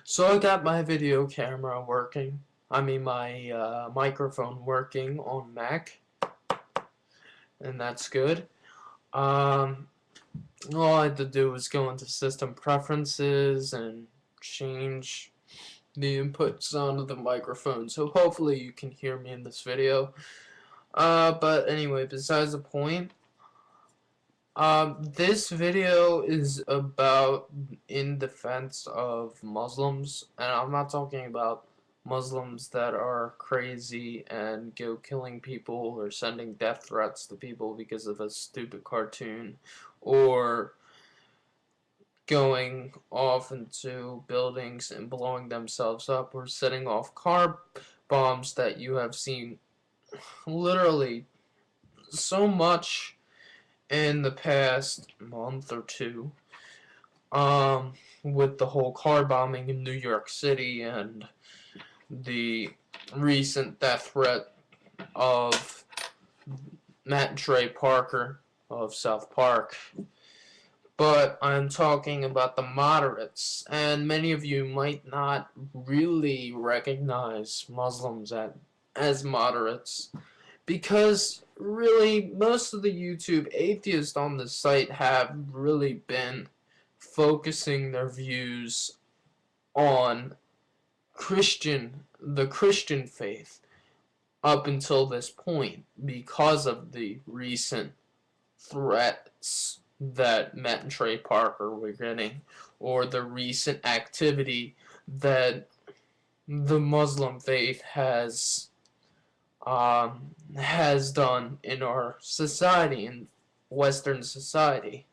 So I got my video camera working. I mean my microphone working on Mac, and that's good. Um, all I had to do was go into system preferences and change the input sound of the microphone. So hopefully you can hear me in this video. But anyway, besides the point, this video is about in defense of Muslims, and I'm not talking about Muslims that are crazy and go killing people or sending death threats to people because of a stupid cartoon, or going off into buildings and blowing themselves up, or setting off car bombs that you have seen literally so much in the past month or two, with the whole car bombing in New York City and the recent death threat of Matt and Trey Parker of South Park. But I'm talking about the moderates, and many of you might not really recognize Muslims as moderates, because really most of the YouTube atheists on the site have really been focusing their views on the Christian faith up until this point, because of the recent threats that Matt and Trey Parker were getting, or the recent activity that the Muslim faith has done in our society, in Western society.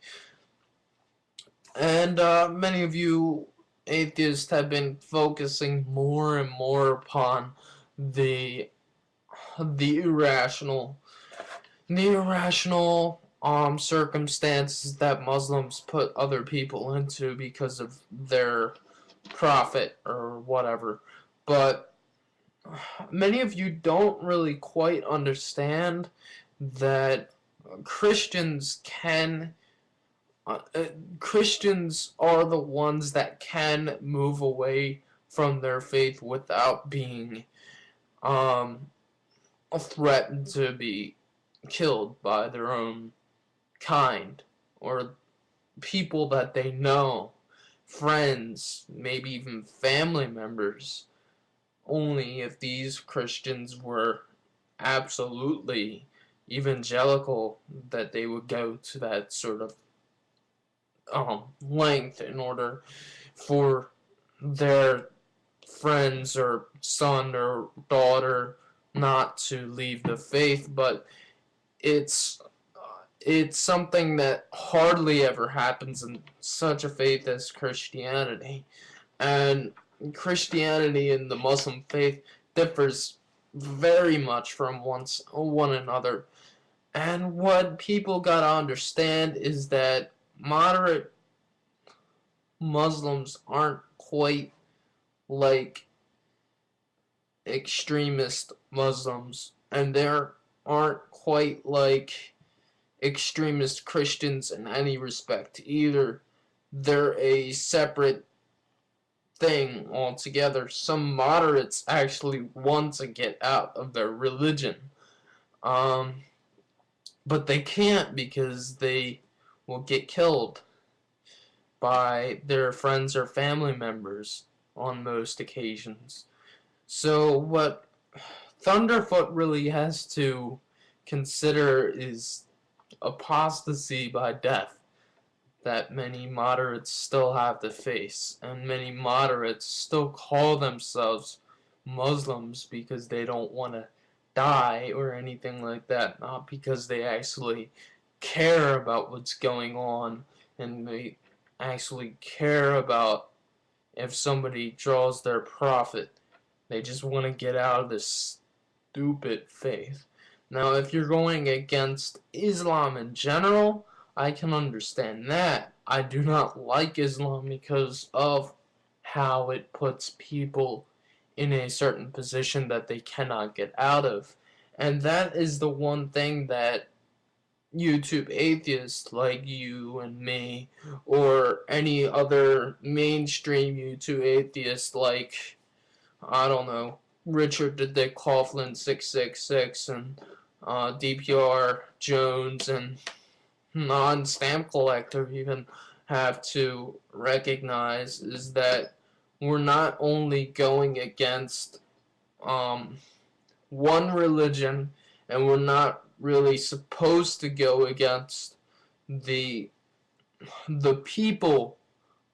And many of you atheists have been focusing more and more upon the the irrational the irrational circumstances that Muslims put other people into because of their profit or whatever. But many of you don't really quite understand that Christians can Christians are the ones that can move away from their faith without being um, threatened to be killed by their own kind, or people that they know, friends, maybe even family members. Only if these Christians were absolutely evangelical that they would go to that sort of length in order for their friends or son or daughter not to leave the faith. But it's it's something that hardly ever happens in such a faith as Christianity. And Christianity and the Muslim faith differs very much from one another. And what people gotta understand is that moderate Muslims aren't quite like extremist Muslims, and there aren't quite like extremist Christians in any respect either. They're a separate thing altogether. Some moderates actually want to get out of their religion, um, but they can't because they will get killed by their friends or family members on most occasions. So what Thunderfoot really has to consider is apostasy by death that many moderates still have to face, and many moderates still call themselves Muslims because they don't want to die or anything like that, not because they actually care about what's going on and they actually care about if somebody draws their profit. They just want to get out of this stupid faith. Now, if you're going against Islam in general, I can understand that. I do not like Islam because of how it puts people in a certain position that they cannot get out of. And that is the one thing that YouTube atheists like you and me, or any other mainstream YouTube atheist like, I don't know, Richard the Dick Coughlin 666 and DPR Jones and non-stamp collector even have to recognize is that we're not only going against um, one religion, and we're not really supposed to go against the people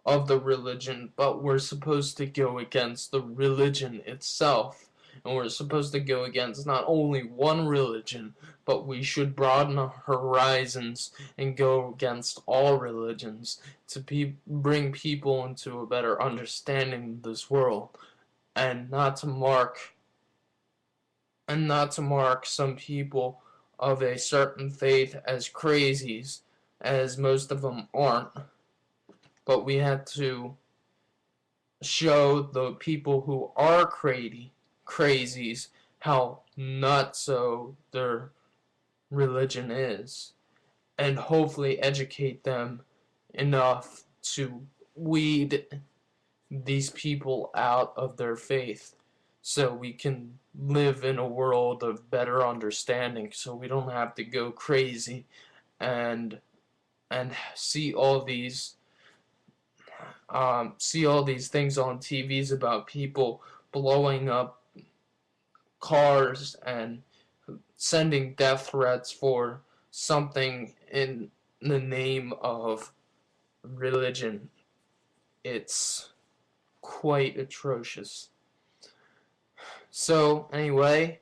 of the religion, but we're supposed to go against the religion itself. And we're supposed to go against not only one religion, but we should broaden our horizons and go against all religions to bring people into a better understanding of this world, and not to mark some people of a certain faith as crazies, as most of them aren't. But we had to show the people who are crazies how nutso their religion is, and hopefully educate them enough to weed these people out of their faith, so we can live in a world of better understanding, so we don't have to go crazy and see all these things on TVs about people blowing up cars and sending death threats for something in the name of religion. It's quite atrocious. So, anyway,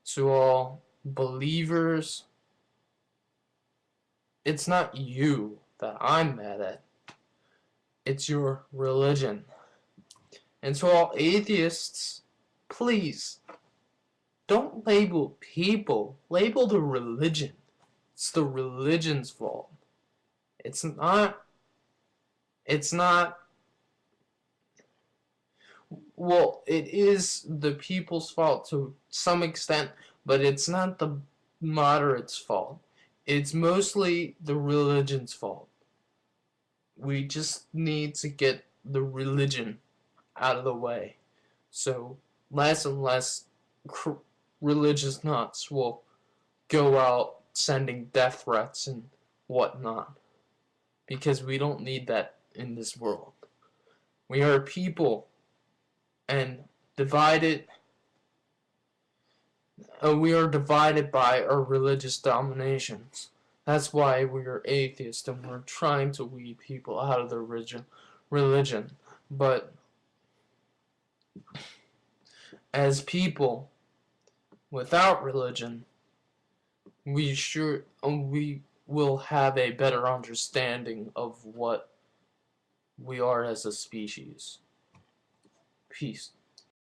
to all believers, it's not you that I'm mad at. It's your religion. And to all atheists, please, don't label people. Label the religion. It's the religion's fault. It's not, well, it is the people's fault to some extent, but it's not the moderates' fault. It's mostly the religion's fault. We just need to get the religion out of the way. So less and less religious nuts will go out sending death threats and whatnot, because we don't need that in this world. We are people, and we are divided by our religious dominations. That's why we are atheists, and we're trying to weed people out of their religion. But as people without religion, we will have a better understanding of what we are as a species. Peace.